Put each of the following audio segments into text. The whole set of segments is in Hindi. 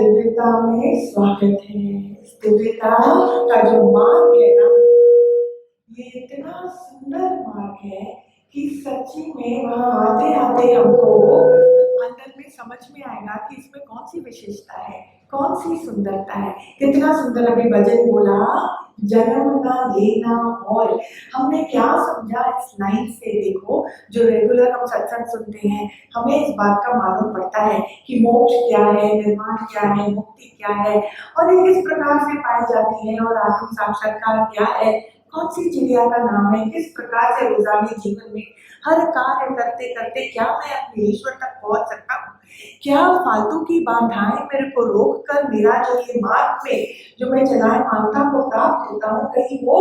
दिव्यता में स्वागत है। इस दिव्यता का जो मार्ग है ना, ये इतना सुंदर मार्ग है कि सच्ची में वहाँ आते आते हमको अंदर में समझ में आएगा कि इसमें कौन सी विशेषता है, कौन सी सुंदरता है। कितना सुंदर अभी भजन बोला, जन्म ना लेना। और हमने क्या समझा इस लाइन से, देखो जो रेगुलर हम सत्संग सुनते हैं हमें इस बात का मालूम पड़ता है कि मोक्ष क्या है, निर्वाण क्या है, मुक्ति क्या है और ये किस प्रकार से पाई जाती है, और आत्म साक्षात्कार क्या है, कौन सी चिड़िया का नाम है, किस प्रकार से रोजाना जीवन में हर कार्य करते करते क्या मैं अपने ईश्वर तक पहुंच सकता हूँ, क्या फालतू की बाधाएं मेरे को रोक कर मेरा जो ये मार्ग में जो मैं चलाए मानता को प्राप्त होता हूँ, कहीं वो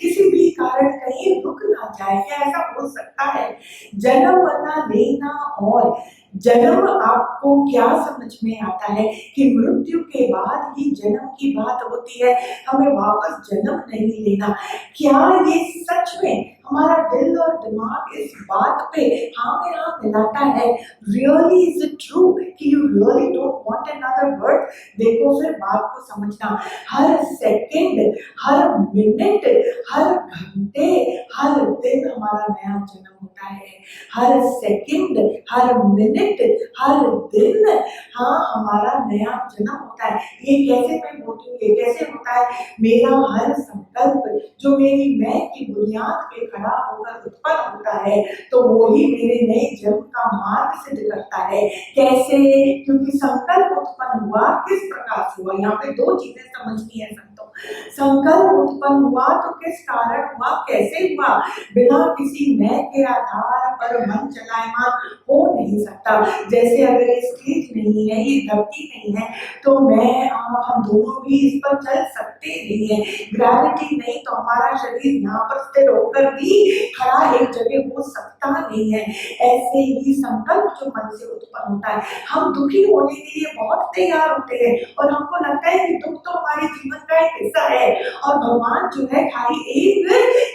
किसी भी कारण कहीं रुक ना जाए। क्या ऐसा हो सकता है? जन्म ना लेना। और जन्म आपको क्या समझ में आता है कि मृत्यु के बाद ही जन्म की बात होती है, हमें वापस जन्म नहीं लेना। क्या ये सच में हमारा दिल और दिमाग इस बात पे हाँ में हाँ मिलाता है? रियली इज इट ट्रू कि you really don't want another birth? देखो फिर बात को समझना, हर सेकंड, हर मिनट, हर घंटे, हर दिन हमारा नया जन्म होता है। हर सेकंड, हर मिनट, हर दिन हाँ हमारा नया जन्म होता है। ये कैसे मैं बोलती हूँ, ये कैसे होता है? मेरा हर संकल्प जो मेरी मैं की बुनियाद पे खड़ा होकर उत्पन्न होता है तो वो ही मेरे नए जन्म का मार्ग सिद्ध करता है। कैसे? क्योंकि संकल्प उत्पन्न हुआ किस प्रकार से हुआ, यहाँ पे दो चीजें समझनी है संतों। संकल्प उत्पन्न हुआ तो किस कारण हुआ, कैसे हुआ? बिना किसी मैं के आधार पर मन चलायमान हो नहीं सकता। जैसे अगर ये स्टेज नहीं है, ये धरती नहीं है तो मैं हम दोनों भी इस पर चल सकते नहीं है। ग्रेविटी नहीं तो हमारा शरीर यहाँ पर स्थिर होकर भी खड़ा एक जगह हो सकता नहीं है। ऐसे ही संकल्प जो मन से उत्पन्न होता है, हम दुखी होने के लिए बहुत तैयार होते हैं और हमको लगता है कि दुख तो हमारे जीवन का एक हिस्सा है और भगवान जो है खाली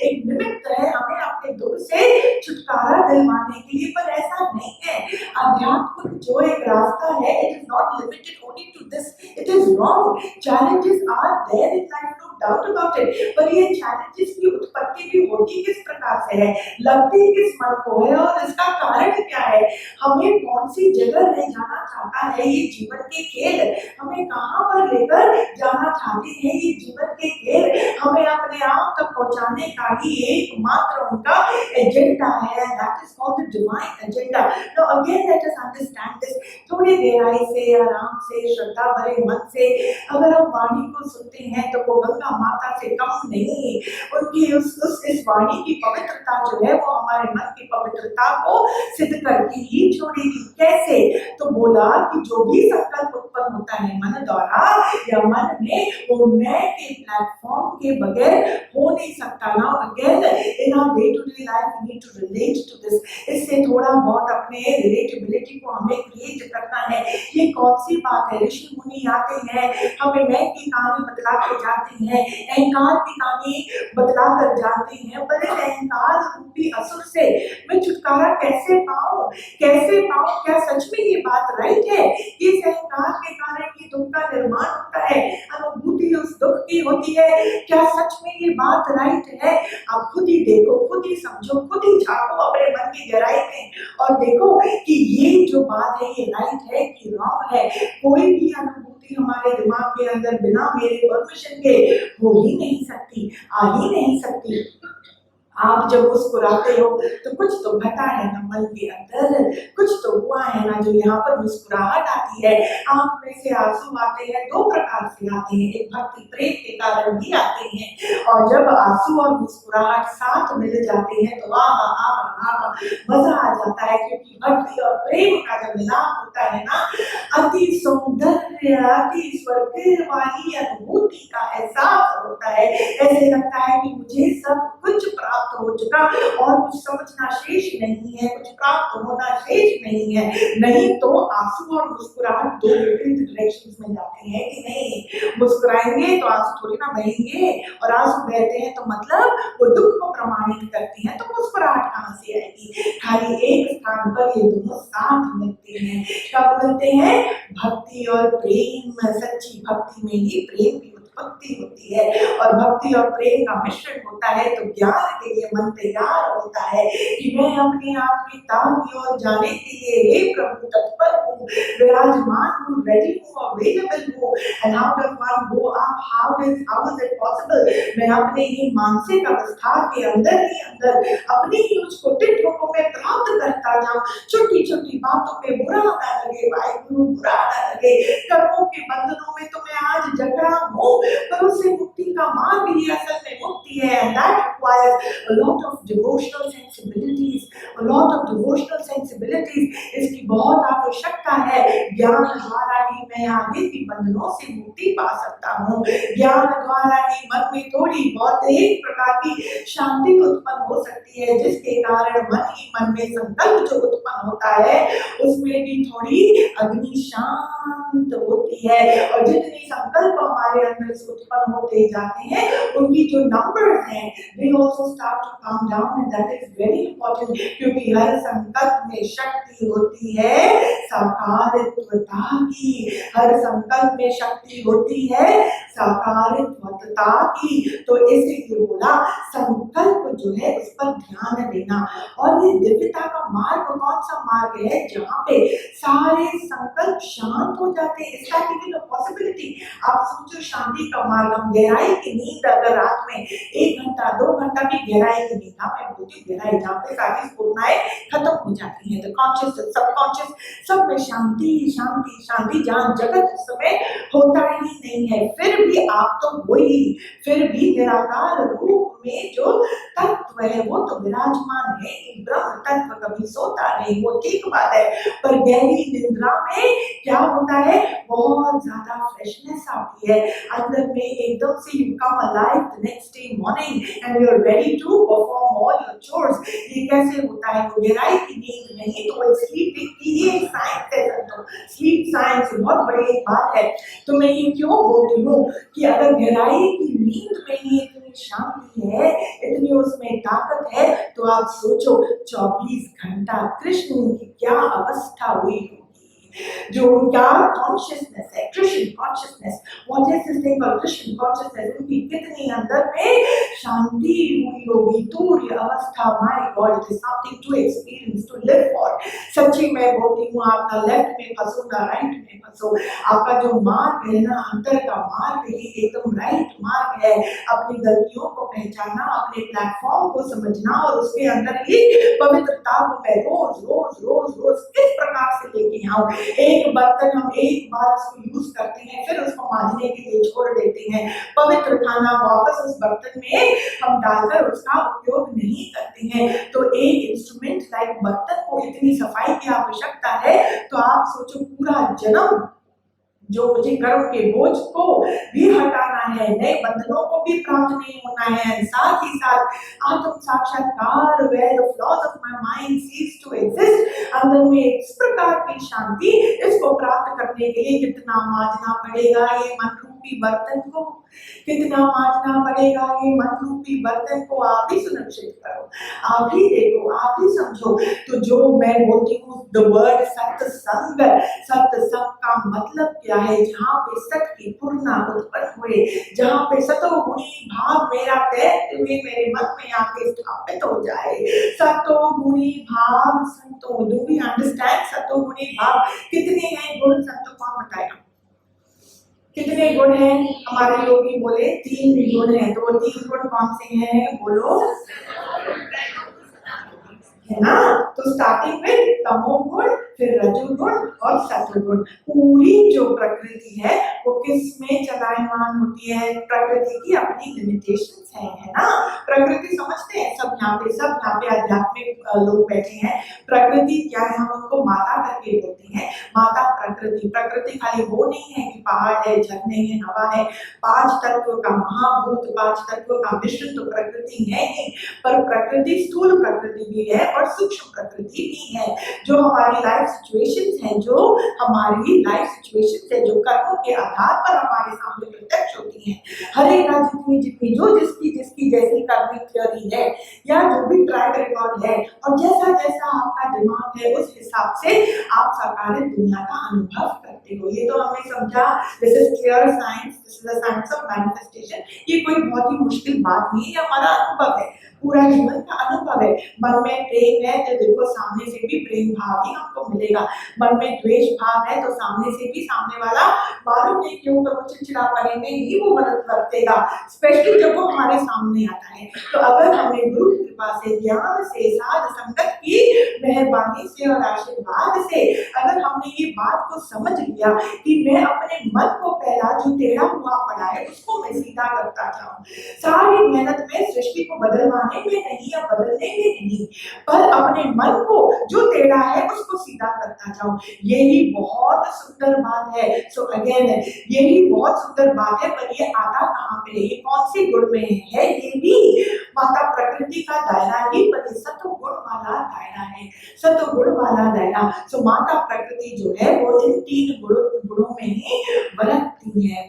एक निमित्त है हमें अपने दुख से छुटकारा दिलवाने के लिए, पर ऐसा नहीं है। आध्यात्मिक जो एक रास्ता है, it is not limited only to this, it is wrong. Challenges are there in life, no doubt about it, पर ये चैलेंजेस की उत्पत्ति भी होती किस प्रकार से है, लगती किस मन को है और इसका कारण क्या है? हमें कौन सी जगह ले जाना चाहता है ये जीवन के खेल, हमें कहाँ पर लेकर जाना चाहते हैं ये जीवन के खेल, हमें अपने आप तक पहुंचाने का ही एकमात्र उनका एजेंडा है, that is called the divine agenda. Now again let us understand this, थोड़ी गहराई से, आराम से, श्रद्धा भरे मन से अगर हम वाणी को सुनते हैं तो वो गंगा माता से कम नहीं, उनकी इस वाणी की पवित्रता जो है वो हमारे मन की पवित्रता को सिद्ध करके ही छोड़ेगी। कैसे? तो बोला कि जो भी संकल्प उत्पन्न होता है मन द्वारा या मन में, वो मैं के प्लेटफॉर्म के बगैर हो नहीं सकता। Now again in our day to day life we need to relate to this. इससे थोड़ा बहुत अपने रिलेटेबिलिटी को हमें क्रिएट करना है। ये कौन सी बात है? ऋषि मुनि आते हैं, हमें मैं की कहानी बतला कर जाते हैं, अहंकार की कहानी बतला कर जाते हैं, पर इस अहंकार रूपी असुर से मैं छुटकारा कैसे पाऊं, कैसे पाऊं? क्या सच में ये बात राइट है? इस अहंकार के कारण ये दुख का निर्माण होता है, अनुभूति उस दुख की होती है, क्या सच में ये बात राइट है? आप खुद ही देखो, खुद ही समझो, खुद ही झांको अपने मन की गहराई में और देखो कि ये जो बात है ये राइट है कि रॉन्ग है। कोई भी अनुभूति हमारे दिमाग के अंदर बिना मेरे परमिशन के हो ही नहीं सकती, आ ही नहीं सकती। आप जब मुस्कुराते हो तो कुछ तो घटा है ना मन के अंदर, कुछ तो हुआ है ना जो यहाँ पर मुस्कुराहट आती है। आंख में से आंसू आते हैं, दो प्रकार से आते हैं, एक भक्ति प्रेम के कारण भी आते हैं और जब आंसू और मुस्कुराहट साथ मिल जाते हैं तो मजा आ जाता है, क्योंकि भक्ति और प्रेम का जब मिलाप होता है ना, अति सौंदर्य, अति स्वर्ग वाली अनुभूति का एहसास होता है। ऐसे लगता है कि मुझे सब कुछ प्राप्त प्राप्त हो चुका और कुछ समझना शेष नहीं है, कुछ प्राप्त होना शेष नहीं है। नहीं तो आंसू और मुस्कुराहट दो विपरीत डायरेक्शंस में जाते हैं कि नहीं? मुस्कुराएंगे तो आंसू थोड़ी ना बहेंगे, और आंसू बहते हैं तो मतलब वो दुख को प्रमाणित करती हैं, तो मुस्कुराहट कहाँ से आएगी? खाली एक स्थान पर ये दोनों साथ मिलते हैं। कब मिलते हैं? भक्ति और प्रेम। सच्ची भक्ति में ही प्रेम की उत्पत्ति होती है, और भक्ति और प्रेम का मिश्रण होता है तो ज्ञान के लिए मन तैयार होता है कि मैं अपने आप की ताक की ओर जाने के लिए हे प्रभु तत्पर हूँ, विराजमान हूँ, रेडी हूँ, अवेलेबल हूँ। And how does one go up? How is it possible? मैं अपने ही मानसिक अवस्था के अंदर ही अंदर अपनी ही उस कुटिल रूपों में प्राप्त करता जाऊं। छोटी छोटी बातों पे बुरा ना लगे वाहिगुरु, बुरा ना लगे। कर्मों के बंधनों में तो मैं आज जकड़ा हूँ, पर उससे मुक्ति का मार्ग ही असल में मुक्ति है। And that requires a lot of devotional sensibilities, a lot of devotional sensibilities. इसकी बहुत आवश्यकता है। ज्ञान द्वारा ही मैं आगे की बंधनों से मुक्ति पा सकता हूँ। ज्ञान द्वारा ही मन में थोड़ी बहुत एक प्रकार की शांति उत्पन्न हो सकती है, जिसके कारण मन ही मन में संकल्प जो उत्पन्न होता है उसमें भी थोड़ी अग्नि शांत होती है। और जितनी संकल्प हमारे अंदर से उत्पन्न होते जाते हैं उनकी जो नंबर्स हैं they also start to come down, and that is very important, क्योंकि हर संकल्प में शक्ति होती है साकारित्वता की। हर संकल्प में शक्ति होती है साकारित्वता की। तो इसीलिए बोला संकल्प जो है उस पर ध्यान देना। और ये दिव्यता का मार्ग कौन सा मार्ग है? जहाँ पे सारे संकल्प शांत हो जाते हैं। इसका भी तो पॉसिबिलिटी। आप सोचो शांति का मार्ग, हम गहराई की नींद अगर रात में 1 घंटा 2 घंटा भी गहराई की नींद, मैं बोलती गहराई जहाँ पे सारी स्फूर्णाएं खत्म हो जाती हैं, तो कॉन्शियस सबकॉन्शियस सब में शांति शांति शांति, जहाँ जगत उस समय होता ही नहीं है, फिर भी आप तो वही, फिर भी निराकार रूप में जो तत्व है वो तो विराजमान है। ब्रह्म तत्व कभी सोता नहीं, वो ठीक बात है। पर गहरी निद्रा में क्या होता है? बहुत ज्यादा फ्रेशनेस आती है अंदर में, एकदम से you come alive the next day morning and you are ready to perform all your chores. ये कैसे होता है? वो गहराई की नींद नहीं, तो वो स्लीप की ये साइंस है। तो स्लीप साइंस बहुत बड़ी बात है। तो मैं ये क्यों बोलती हूँ कि अगर गहराई की नींद में ही इतनी शांति है, इतनी उसमें ताकत है, तो आप सोचो 24 घंटा कृष्ण की क्या अवस्था हुई होगी। जो उनका कॉन्शियसनेस है, Krishna consciousness, what is this thing called Krishna consciousness, उनकी कितनी अंदर में शांति हुई होगी, तूर्य अवस्था। My God, it is something to experience, to live for. सच्ची मैं बोलती हूँ, आप ना लेफ्ट में फंसो ना राइट में फंसो, आपका जो मार्ग है ना अंदर का मार्ग ही एकदम राइट मार्ग है। अपनी गलतियों को पहचानना, अपने प्लेटफॉर्म को समझना, और उसके अंदर ही पवित्रता को मैं रोज रोज रोज रोज किस प्रकार से लेके आऊं। एक बर्तन हम एक बार उसको यूज करते हैं, फिर उसको मांजने के लिए छोड़ देते हैं। पवित्र खाना वापस उस बर्तन में हम डालकर उसका उपयोग नहीं करते हैं। तो एक इंस्ट्रूमेंट लाइक बर्तन को इतनी सफाई की आवश्यकता है, तो आप सोचो पूरा जन्म जो मुझे कर्म के बोझ को भी हटाना है, नए बंधनों को भी प्राप्त नहीं होना है, साथ ही साथ आत्म साक्षात्कार, where the flaws of my mind cease to exist, अंदर में इस प्रकार की शांति, इसको प्राप्त करने के लिए कितना मांजना पड़ेगा ये मन रूपी बर्तन को, कितना मांजना पड़ेगा ये मन रूपी बर्तन को। आप ही सुनिश्चित करो, आप ही देखो, आप ही समझो। तो जो मैं बोलती हूँ द वर्ड सत्संग, सत्संग का मतलब क्या है? जहाँ पे सत की पूर्णा उत्पन्न हुए, जहाँ पे सतोगुणी भाव मेरा तैरते हुए मेरे मन में आके स्थापित हो जाए। सतोगुणी भाव संतो, डू वी अंडरस्टैंड सतोगुणी भाव? कितने हैं गुण संतों को बताया? कितने गुण हैं? हमारे योगी बोले 3 गुण हैं। तो वो 3 गुण कौन से हैं? बोलो, है ना? तो स्टार्टिंग में तमोगुण, फिर रजोगुण और सत्वगुण। पूरी जो प्रकृति है वो किस में चलायमान होती है? प्रकृति की अपनी लिमिटेशंस है ना? प्रकृति समझते हैं सब यहाँ पे आध्यात्मिक लोग बैठे हैं। प्रकृति क्या है? हम उनको माता करके बोलते हैं। माता प्रकृति प्रकृति। प्रकृति खाली वो नहीं है कि पहाड़ है, झरने हैं, हवा है, 5 तत्व का महाभूत, 5 तत्व का मिश्रण तो प्रकृति है ही, पर प्रकृति स्थूल प्रकृति भी है और सूक्ष्म प्रकृति भी है। जो हमारी लाइफ सिचुएशंस हैं, जो हमारी लाइफ सिचुएशंस है, जो कर्मों के आधार पर हमारे सामने प्रत्यक्ष होती हैं, हर एक का जितनी जितनी जो जिसकी जिसकी जैसी कर्मिक थ्योरी है या जो भी ट्रैक रिकॉर्ड है, और जैसा जैसा आपका दिमाग है उस हिसाब से आप साकारिक दुनिया का अनुभव करते हो। ये तो हमने समझा, this is clear signs, this is the science of manifestation. ये कोई बहुत ही मुश्किल बात नहीं है, हमारा अनुभव है, पूरा जीवन का अनुभव है। मन में प्रेम है तो देखो सामने से भी प्रेम भाव ही हमको मिलेगा, मन में द्वेष भाव है तो सामने से भी सामने वाला मालूम नहीं क्यों पर वो चिड़चिड़ापन में ही वो बरतेगा, स्पेशली जब वो हमारे सामने आता है। तो अगर हमें गुरु की कृपा से, ज्ञान से, साध संगत की मेहरबानी से और आशीर्वाद से अगर हमने ये बात को समझ लिया कि मैं अपने मन को पहला जो टेढ़ा हुआ पड़ा है उसको मैं सीधा करता जाऊं, सारी मेहनत में सृष्टि को बदलवाने में नहीं या बदलने में नहीं, पर अपने मन को जो टेढ़ा है उसको सीधा करता जाऊं, यही बहुत सुंदर बात है। सो अगेन यही बहुत सुंदर बात है, पर ये आता कहाँ पे, ये कौन सी गुण में है? ये भी माता प्रकृति का दायरा ही, पर सत्व गुण वाला दायरा है, सत्व गुण वाला दायरा। सो माता प्रकृति जो है वो इन 3 गुणों में ही बरतती है।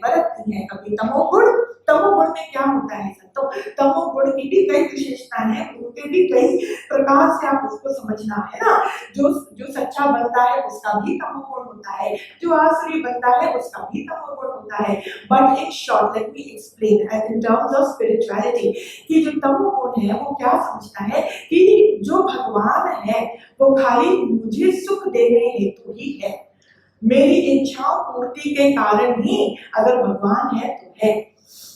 कभी तमोगुण, तमोगुण में क्या होता है तो तमोगुण की भी कई विशेषताएं हैं, उनके भी कई प्रकार से आप उसको समझना है ना। जो सच्चा बनता है उसका भी तमोगुण होता है, जो आसुरी बनता है उसका भी तमोगुण होता है। But in short let me explain in terms of spirituality कि जो तमोगुण है वो क्या समझता है कि जो भगवान है वो खाली मुझे सुख देने हेतु ही है, मेरी इच्छाओं पूर्ति के कारण ही अगर भगवान है तो है।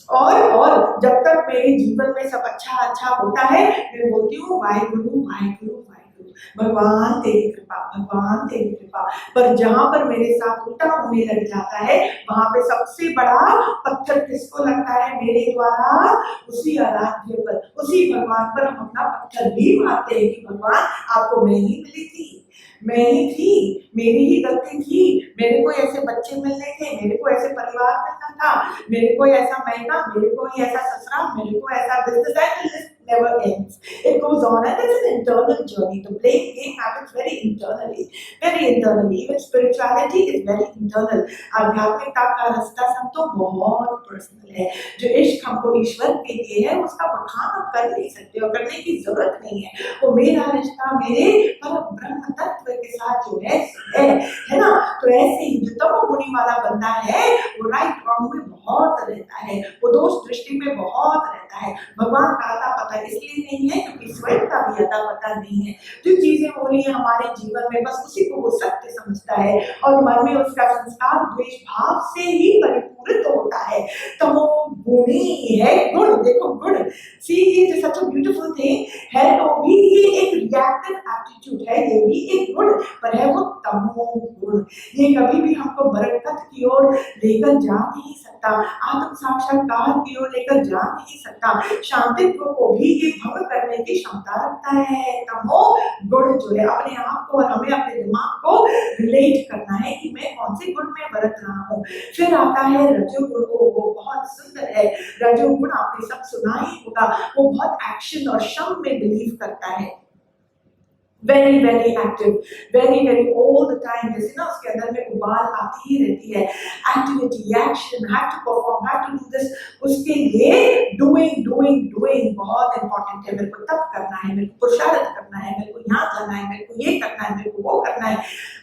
और जब तक मेरे जीवन में सब अच्छा अच्छा होता है मैं बोलती हूँ वाहिगुरु वाहिगुरु वाहिगुरु, भगवान तेरी कृपा, भगवान तेरी कृपा। पर जहां पर मेरे साथ उल्टा होने लग जाता है वहां पे सबसे बड़ा पत्थर किसको लगता है? मेरे द्वारा उसी आराध्य पर, उसी भगवान पर हम अपना पत्थर भी मारते हैं कि भगवान आपको मैं ही मिली थी, मैं ही थी, मेरी ही गलती थी, मेरे को ऐसे बच्चे मिलने थे, मेरे को ऐसे परिवार मिलना था, मेरे को ऐसा महंगा, मेरे को ही ऐसा ससुराल, मेरे को ऐसा business, never ends. It goes on and it's an internal journey. The blame game happens very internally. Even spirituality is very internal. आध्यात्मिकता का रास्ता सब तो बहुत पर्सनल है। जो इश्क हमको ईश्वर के लिए है उसका बखान हम कर नहीं सकते और करने की जरूरत नहीं है। वो मेरा रिश्ता मेरे पर ब्रह्म तत्व के साथ जो है ना। तो ऐसे ही जो तमोगुणी वाला बंदा है वो राइट रॉन्ग में बहुत रहता है, वो दोष दृष्टि में बहुत रहता है। भगवान का आता पता इसलिए नहीं है क्योंकि स्वयं का भी आता पता नहीं है। जो चीजें हो रही है हमारे जीवन में बस उसी को वो सत्य समझता है और मन में उसका संस्कार द्वेष भाव से ही परिपूरित होता है। तमोगुणी है गुण, देखो गुण, see it is such a beautiful thing है। तो भी ये एक रिएक्टिव एप्टीट्यूड है, ये भी एक गुण, पर है वो तमोगुण। ये कभी भी हमको बरकत की ओर लेकर जा नहीं सकता, आत्म साक्षात्कार की ओर लेकर जा नहीं सकता, शांतित्व को भी ये भंग करने की क्षमता रखता है। तमोगुण जो है अपने आप को और हमें अपने दिमाग को रिलेट करना है कि मैं कौन से गुण में बरत रहा हूँ। फिर आता है रजोगुण, वो बहुत सुंदर है। रजोगुण आपने सब सुना ही होगा, वो बहुत एक्शन और श्रम में बिलीव करता है, very very active, very very all the time। जैसे ना उसके अंदर में उबाल आती ही रहती है, activity, action, have to perform, have to do this। उसके लिए doing बहुत इंपॉर्टेंट है। मेरे को तप करना है, मेरे को पुरुषार्थ करना है, मेरे को यहाँ जाना है, मेरे को ये करना है, मेरे को वो करना है।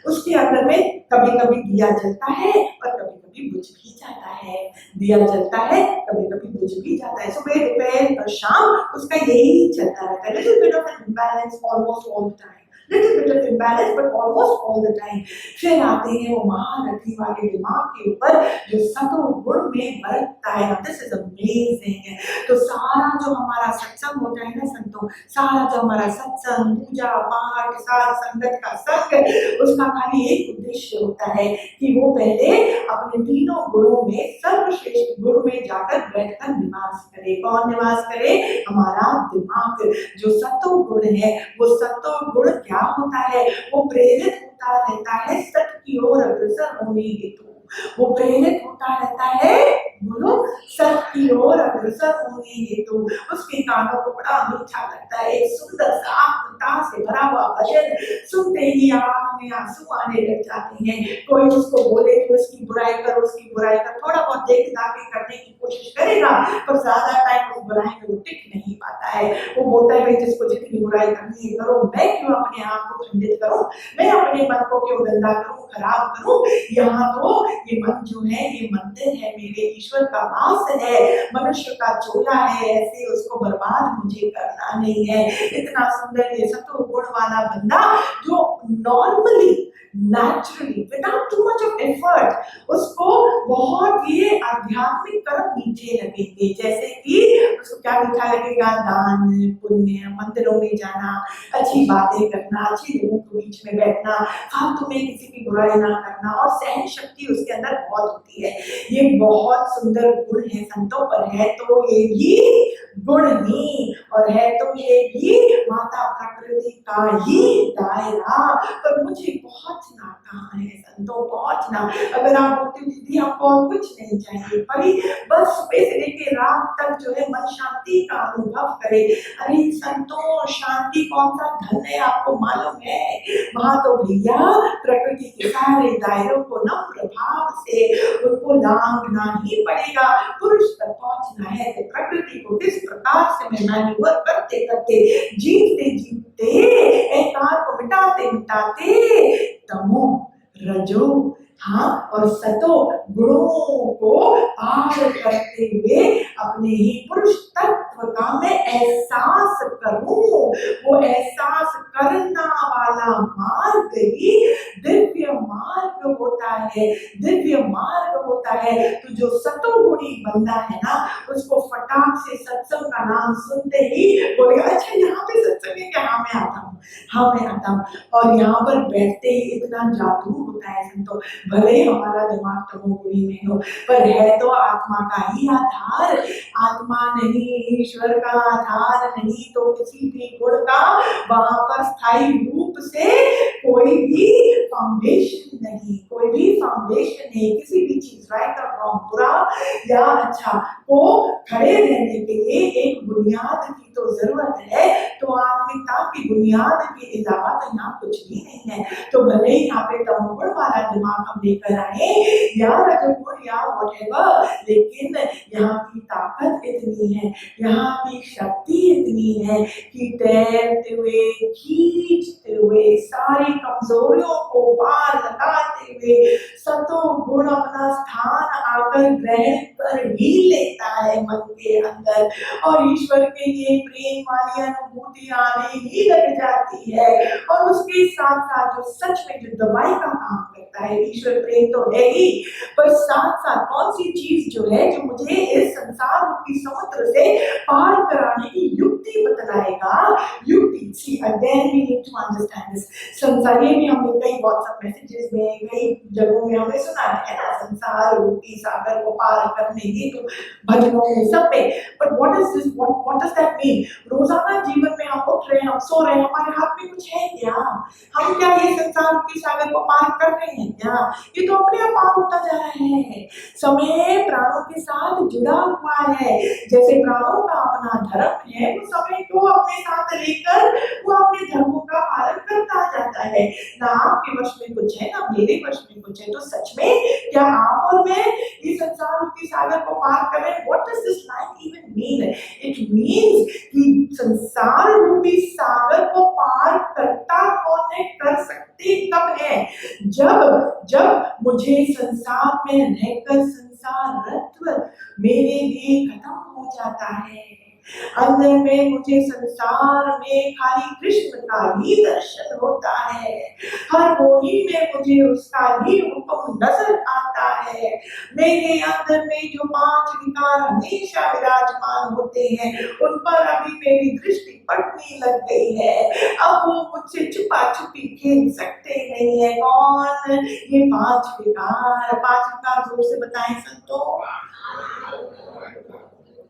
उसके अंदर में कभी कभी दिया जलता है और कभी कभी बुझ भी जाता है, दिया जलता है कभी कभी बुझ भी जाता है। सुबह दोपहर और शाम उसका यही चलता रहता है। Little bit of an imbalance almost all the time, little bit of imbalance but almost all the time। फिर आते हैं वो महारथी वाले दिमाग के ऊपर जो सत्व गुण में बरतता है। This is amazing. तो सारा जो हमारा सत्संग होता है ना संतों, सारा जो हमारा सत्संग, पूजा पाठ, साथ संगत का संग, उसका खाली एक उद्देश्य होता है कि वो पहले अपने तीनों गुणों में सर्वश्रेष्ठ गुण में जाकर बैठकर निवास करे। कौन निवास करे? हमारा दिमाग। जो सत्व गुण है वो सत्व गुण क्या होता है? वो प्रेरित होता रहता है सत की ओर अग्रसर होने हेतु वो प्रेरित होता रहता है, बोलो, सत्य की ओर अग्रसर होने हेतु। उसके कानों को बड़ा मीठा लगता है, एक सुंदर सा आत्मता से भरा हुआ भजन सुनते ही आंख में आंसू आने लग जाते हैं। कोई उसको बोले तो उसकी बुराई कर, उसकी बुराई कर, थोड़ा बहुत देख दागे करने की कोशिश करेगा, पर ज्यादा टाइम उस बुराई में वो टिक नहीं पाता है। वो बोलता है भाई जिसको जितनी बुराई करनी है करो, मैं क्यों अपने आप को खंडित करूं, मैं अपने मन को क्यों गंदा करूं, खराब करूं। यहाँ तो ये मन जो है ये मंदिर है, मेरे ईश्वर का वास है, मनुष्य का चोला है, ऐसे उसको बर्बाद मुझे करना नहीं है। इतना सुंदर ये सत्व गुण वाला बंदा जो normally naturally without too much of effort उसको बहुत ये आध्यात्मिक कर्म मीठे लगेंगे, जैसे कि उसको क्या मीठा लगेगा, दान पुण्य, मंदिरों में जाना, अच्छी बातें करना, अच्छे लोगों के बीच में बैठना, फालतू में किसी की बुराई ना करना, और सहन शक्ति उसके अंदर बहुत होती है। ये बहुत सुंदर गुण है संतों पर, है तो ये भी गुण ही, और है तो ये भी माता प्रकृति का ही दायरा। पर मुझे पहुंचना कहाँ है संतों, पहुंचना। अगर आप बोलते दीदी हमको और कुछ नहीं चाहिए, भाई बस सुबह से लेके रात तक जो है मन शांति का अनुभव करे। अरे संतों, शांति कौन सा धन है आपको मालूम है? वहां तो भैया प्रकृति के सारे दायरों को नम्र भाव से उनको लांघना ही पड़ेगा। पुरुष तक पहुंचना है तो प्रकृति को किस प्रकार से मैन्यूवर करते करते, जीतते जीतते, अहंकार को मिटाते मिटाते तमो रजो हाँ और सतो गुणों को पार करते हुए अपने ही पुरुष तत्व का मैं एहसास करूं। वो एहसास करना वाला मार्ग ही दिव्य मार्ग होता है, दिव्य मार्ग होता है। तो जो सतोगुणी बंदा है ना, उसको फटाक से सत्संग का नाम सुनते ही बोलेगा अच्छा यहाँ पे सत्संग है क्या, हाँ मैं आता हूँ, हाँ मैं आता हूँ। और यहाँ पर बैठते ही इतना जादू होता है संतों, भले हमारा दिमाग तमोगुणी में हो, पर है तो आत्मा का ही आधार। आत्मा नहीं, ईश्वर का आधार नहीं तो किसी भी गुण का वहां पर स्थायी रूप से कोई भी फाउंडेशन नहीं, कोई भी फाउंडेशन नहीं। किसी भी चीज राइट और रॉन्ग, बुरा या अच्छा को खड़े रहने के लिए एक बुनियाद की तो जरूरत है। तो आत्मिकता की बुनियाद के अलावा तो यहाँ कुछ भी नहीं है। तो भले ही यहाँ पे तमोगुण वाला दिमाग हम लेकर आए या रजोगुण या व्हाटएवर, लेकिन यहाँ की ताकत इतनी है, यहाँ की शक्ति इतनी है कि तैरते हुए, खींचते हुए, सारी कमजोरियों को पार लगाते हुए सतो गुण अपना स्थान आकर ग्रहण कर ही लेता है मन के अंदर, और ईश्वर के लिए प्रेम वाली अनुभूति आने ही लग जाती है। और उसके साथ साथ जो सच में जो दवाई का काम करता है, ईश्वर प्रेम तो है ही, पर साथ साथ कौन सी चीज जो है जो मुझे इस संसार रूपी समुद्र से पार कराने की युक्ति बतलाएगा। युक्ति, see again we need to understand this. संसार, ये भी हमने कई व्हाट्सएप मैसेजेस में, कई जगहों में हमने सुना है ना, संसार रूपी सागर को पार करने की, तो भजनों में सब में। But what is this, what does that mean? रोजाना जीवन में हम उठ रहे हैं, हम सो रहे हैं, हमारे हाथ में कुछ है क्या? हम क्या ये संसार रूपी सागर को पार कर रहे हैं क्या? ये तो अपने आप पार होता जा रहा है। समय प्राणों के साथ जुड़ा हुआ है। जैसे प्राणों का अपना धर्म है, वो समय को अपने साथ लेकर वो अपने धर्मों का पालन करता जाता है। ना आपके वश में कुछ है, ना मेरे वश में कुछ है। तो सच में क्या आप और मैं ये संसार रूपी सागर को पार करें? What does this line even mean? It means कि संसार रूपी सागर को पार करता कौन है, कर सकते कब है? जब मुझे संसार में रहकर संसार रत्व मेरे लिए खत्म हो जाता है। अंदर में मुझे संसार में खाली कृष्ण का ही दर्शन होता है। हर बोली में मुझे उसका ही हुक्म नजर आता है। मेरे अंदर में जो 5 विकार हमेशा विराजमान होते हैं, उन पर अभी मेरी दृष्टि पड़ने लग गई है। अब वो मुझसे छुपा छुपी खेल सकते नहीं है। कौन? ये 5 विकार। 5 विकार जोर से बताएं संतों।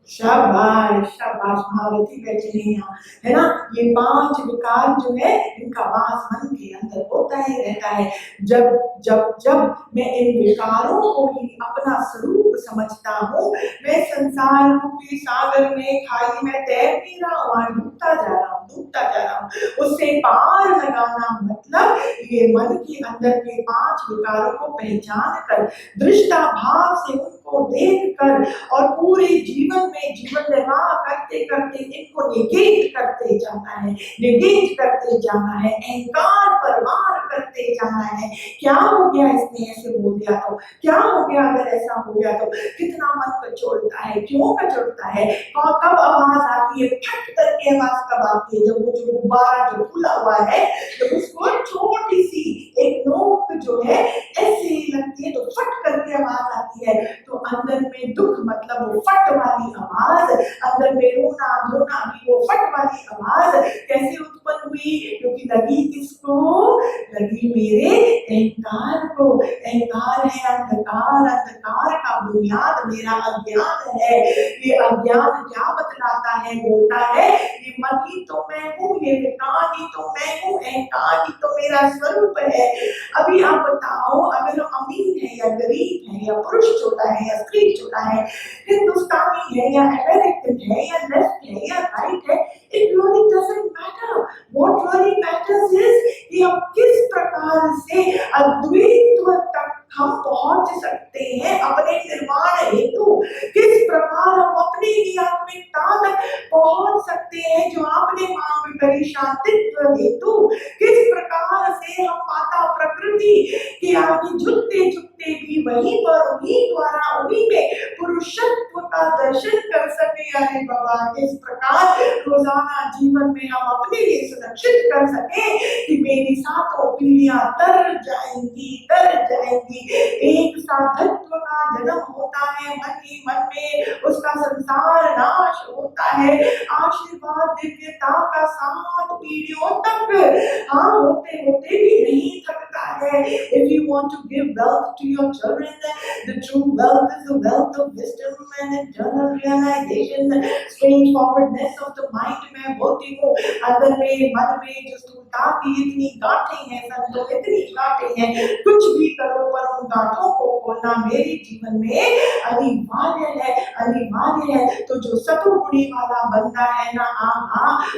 शाबाश शाबाश, महारथी बैठे हैं यहाँ, है ना। ये 5 विकार जो है इनका वास मन के अंदर होता ही रहता है। जब जब जब मैं इन विकारों को ही अपना स्वरूप समझता हूँ, मैं संसार रूपी सागर में, खाई में तैर नहीं रहा हूँ, वहां डूबता जा रहा हूँ, डूबता जा रहा हूँ। उससे पार लगाना मतलब ये मन के अंदर के 5 विकारों को पहचान कर, दृष्टा भाव से उनको देख कर और पूरे जीवन में जीवन निर्वाह करते करते इनको निगेट करते जाना है, निगेट करते जाना है, अहंकार पर वार करते जाना है। क्या हो गया इसने ऐसे बोल दिया तो, क्या हो गया अगर ऐसा हो गया तो, कितना मन कचोड़ता है, क्यों कचोड़ता है, और कब आवाज आती है, फट करके आवाज कब आती है, जब वो जो गुब्बारा जो फूला हुआ है, जब उसको छोटी सी एक नोक जो है ऐसे लगती है तो फट करके आवाज आती है, तो अंदर में दुख मतलब वो फट वाली आवाज, अंदर में रोना धोना भी वो फट वाली आवाज कैसे उत्पन्न हुई, क्योंकि लगी किसको, लगी मेरे अहंकार को। अहंकार है अंधकार, अंधकार का बुनियाद मेरा अज्ञान है। ये अज्ञान क्या बतलाता है, बोलता है ये मन ही तो मैं हूँ, ये विकार ही तो मैं हूँ, अहंकार ही तो मेरा स्वरूप है। अभी आप बताओ, अगर हम अमीर है या गरीब है या पुरुष छोटा है या स्त्री छोटा है, हिंदुस्तानी है या अमेरिकन है या लेफ्ट है या राइट है, it really doesn't matter. What really matters is कि हम किस प्रकार से अद्वैत तक हम पहुंच सकते हैं अपने निर्माण हेतु, किस प्रकार हम अपने ही आत्मिकता तक पहुंच सकते हैं जो आपने मांग करी शांतित्व हेतु, किस प्रकार से हम माता प्रकृति के आगे झुकते झुकते भी वहीं पर उन्हीं द्वारा उन्हीं में पुरुषत्व का दर्शन कर सके। अरे बाबा, किस प्रकार रोजाना जीवन में हम अपने लिए सुरक्षित कर सके कि मेरी 7 पीढ़ियां तर जाएंगी, तर जाएंगी। एक साधत्व का जन्म होता है मन ही मन में, उसका संसार नाश होता है। आशीर्वाद दिव्यता का 7 पीढ़ियों तक हाँ होते होते भी नहीं थकता है। If you want to give wealth to your children, the true wealth is the wealth of wisdom and internal realization, straightforwardness of the mind। मैं बोलती हूँ अंदर में मन में जो स्थूलता की इतनी गांठें हैं, संतों इतनी गांठें हैं, कुछ भी करो पर उन गांठों को खोलना मेरे जीवन में अनिवार्य है, अनिवार्य है। तो जो सतुगुणी वाला बंदा है ना,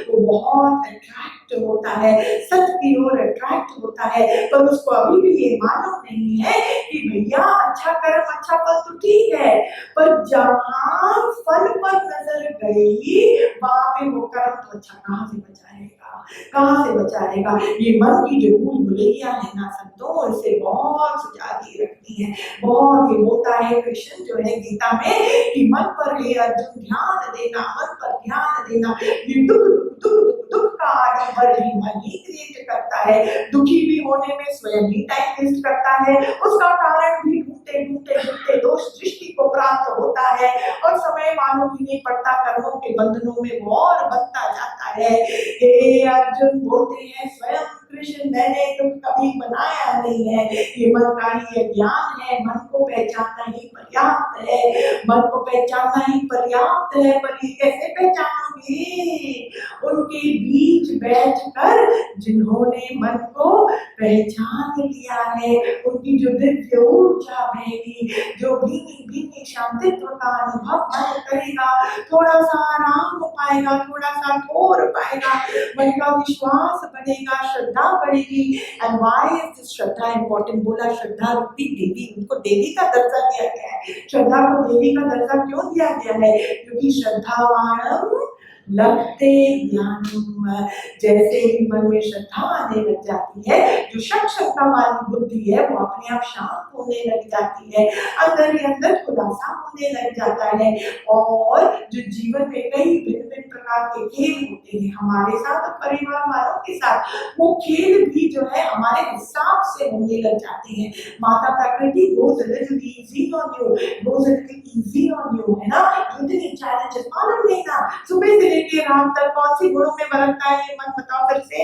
वो बहुत अट्रैक्ट होता है, सत की ओर अट्रैक्ट होता है, पर उसको अभी भी ये मालूम नहीं है कि भैया अच्छा कर्म अच्छा फल तो ठीक है, पर जहां फल पर नजर गई वहां पे वो कर्म तो अच्छा कहाँ से बचाएगा, कहाँ से बचाएगा। ये मन की जो भूल भुलैया है ना संतों, इससे बहुत सुजाती रखती है, बहुत। ये होता है कृष्ण जो है गीता में कि मन पर हे अर्जुन ध्यान देना, मन पर ध्यान देना। ये दुख दुख दुख दुख दुख का आडंबर भी मन ही क्रिएट करता है, दुखी भी होने में स्वयं ही टाइम वेस्ट करता है, उसका कारण भी ढूंढते ढूंढते ढूंढते दोष दृष्टि को प्राप्त होता है और समय मालूम ही नहीं पड़ता, कर्मों के बंधनों में वो और बनता जाता है। हे अर्जुन बोलते हैं स्वयं कृष्ण, मैंने दुख कभी बनाया नहीं है, ये मन का ही ज्ञान है, मन को पहचानना ही पर्याप्त है, मन को पहचानना ही पर्याप्त है। पर ये कैसे पहचानोगे? उनके बीच बैठकर जिन्होंने मन को पहचान लिया है, उनकी जो दिव्य ऊर्जा बहेगी, जो भीनी भीनी शांतित्व का अनुभव मन करेगा, थोड़ा सा आराम हो पाएगा, थोड़ा सा ठोर पाएगा, मन का विश्वास बढ़ेगा, श्रद्धा बढ़ेगी। And why is this Shraddha important? बोला श्रद्धा रूपी देवी, उनको देवी का दर्जा दिया गया है। श्रद्धा को देवी का दर्जा क्यों दिया गया है? क्योंकि श्रद्धावाणम लगते ज्ञानम, जैसे ही मन में श्रद्धा आने लग जाती है, जो श्रद्धा वाली बुद्धि है वो अपने आप शांत होने लग जाती है, अंदर ही अंदर खुलासा होने लग जाता है। और जो जीवन में कई भिन्न भिन्न प्रकार के खेल होते हैं हमारे साथ और परिवार वालों के साथ, वो खेल भी जो है हमारे हिसाब से होने लग जाते हैं। माता प्रकृति goes a little easy on you, goes a little easy on you, है ना। इतनी चैलेंजेस मालूम नहीं ना, सुबह से लेके रात तक कौन सी गुणों में बरतता है ये मन बताओ फिर से,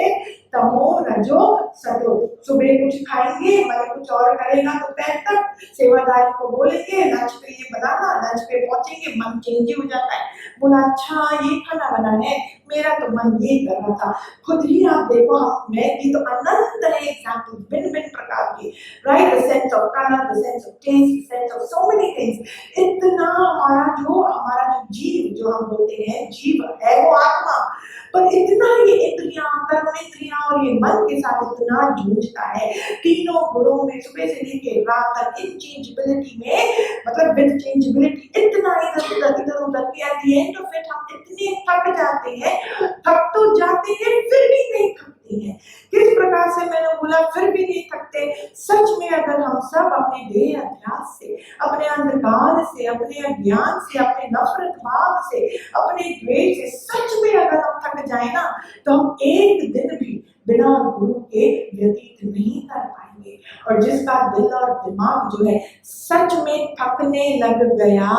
तमो रजो सतो। सुबह कुछ खाएंगे, मतलब कुछ और करेगा दोपहर तक, सेवादारी को बोलेंगे लंच पे ये बनाना, लंच पे पहुंचेंगे मन चेंज हो जाता है, बोला अच्छा ये खाना बना है, मेरा तो मन ये कर रहा था। खुद ही आप देखो, हम मैं भी तो अनंत है एग्जाम्पल भिन्न भिन्न प्रकार के, right, the sense of colour, the sense of taste, the sense of so many things. इतना हमारा जो जीव जो हम बोलते हैं जीव है वो आत्मा, पर इतना ये इंद्रियां, कर्म इंद्रियां और ये मन के साथ इतना जूझता है, तीनों गुणों में सुबह से लेके रात तक इनचेंजेबिलिटी में, मतलब विद चेंजेबिलिटी इतना इधर उधर के at the end of it हम इतने थक जाते हैं, थक तो जाते हैं फिर भी नहीं थकते हैं। किस प्रकार से मैंने बोला फिर भी नहीं थकते, सच में अगर हम सब अपने देह अध्यास से, अपने अंधकार से, अपने अज्ञान से, अपने नफरत भाव से, अपने द्वेष से सच में अगर हम थक जाए ना, तो हम एक दिन भी बिना गुरु के व्यतीत नहीं कर पाएंगे। और जिसका दिल और दिमाग जो है सच में थकने लग गया,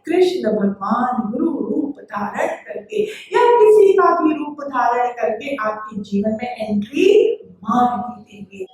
कृष्ण भगवान गुरु रूप धारण करके या किसी का भी रूप धारण करके आपके जीवन में एंट्री मार ही देंगे।